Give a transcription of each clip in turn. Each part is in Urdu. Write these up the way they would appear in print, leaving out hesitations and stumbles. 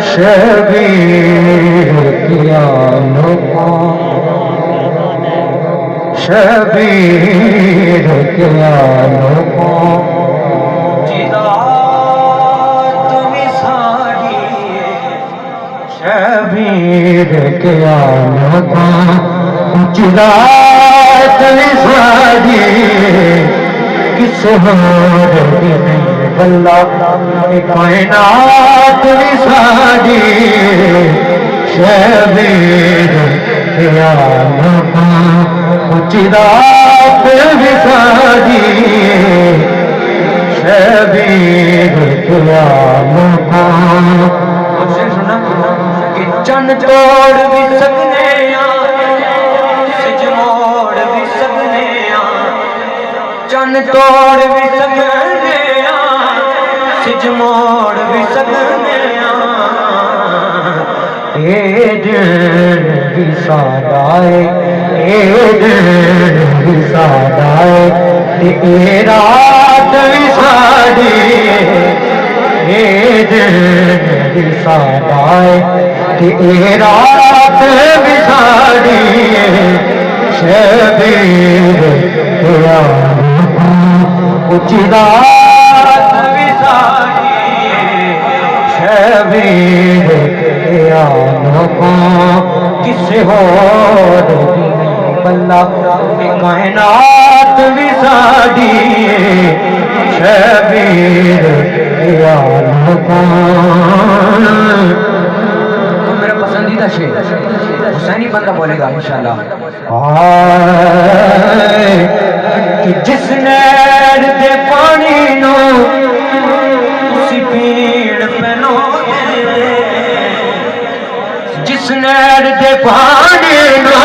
شبیر کیا لوگوں شبیر کیا لوگوں جدات وساری شبیر کیا لوگوں جدات وساری کس ہار بھی نہیں بلّہ کائنات وساری شبیر کیا لوگوں جدات وساری شبیر کیا لوگوں کہ چن توڑ بھی سکنے سج موڑ بھی سکنے چن توڑ بھی سکنے سج موڑ بھی سکنے اے دن وسال آئے اے دن وسال آئے اے رات وساری اے دن وسال آئے اے رات وساری شبیر کیا جدات وساری شبیر کیا لوگوں کسے اور بھی نہیں بلّہ کائنات وساری شبیر کیا لوگوں میرا پسندیدہ شعر حسینی بندہ بولے گا انشاءاللہ کہ جس نہر دے پانی نو اسی پیڑ پینو جس نہر دے پانی نو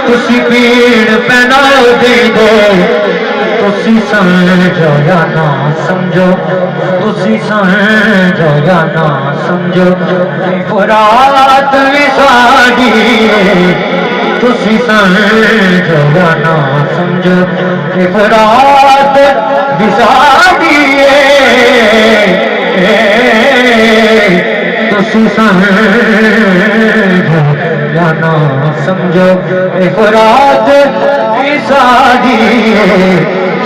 اسی پیڑ پینو دے دے تسی سمجھو یا نہ سمجھو تسی سمجھو یا نہ سمجھو فرات وساری تسی سمجھو یا نہ سمجھو فرات وساری تسی سمجھو یا نہ سمجھو فرات وساری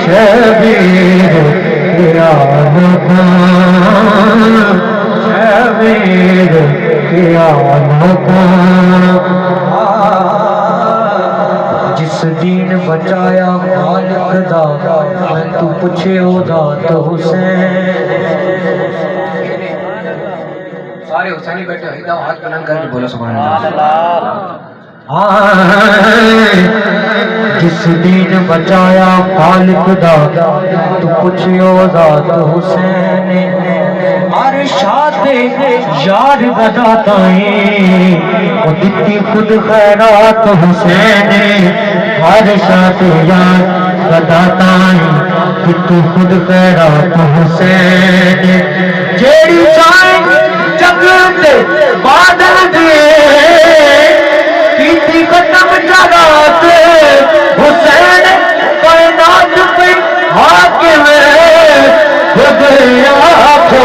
شبیر کیا لوگوں شبیر کیا لوگوں جس دین بچایا خالق دا میں تو پوچھے او ذات حسین سارے حسینی بیٹھے ایک ہاتھ بلند کر کے بولو سبحان اللہ جس دین بچایا خالق دا تو پوچھو ذات حسین ہر شاد یار بداتائیں وہ دتی خود خیرات حسین ہر شاد یار بداتائیں دتی خود خیرات حسین جیڑی چاہیں جگ دے بادل دے کیتی ختم جگات حسین کائنات پہ حاکم خود آنکھو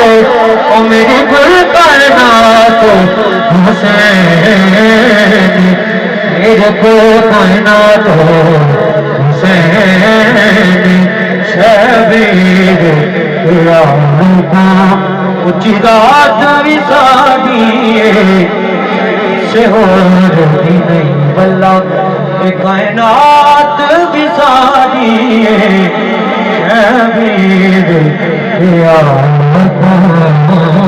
او میری گل کائنات حسین میرے کو کائنات حسین شبیر کیا لوگوں جدات وساری سے اور بھی نہیں بلّہ کائنات وساری شبیر کیا لوگوں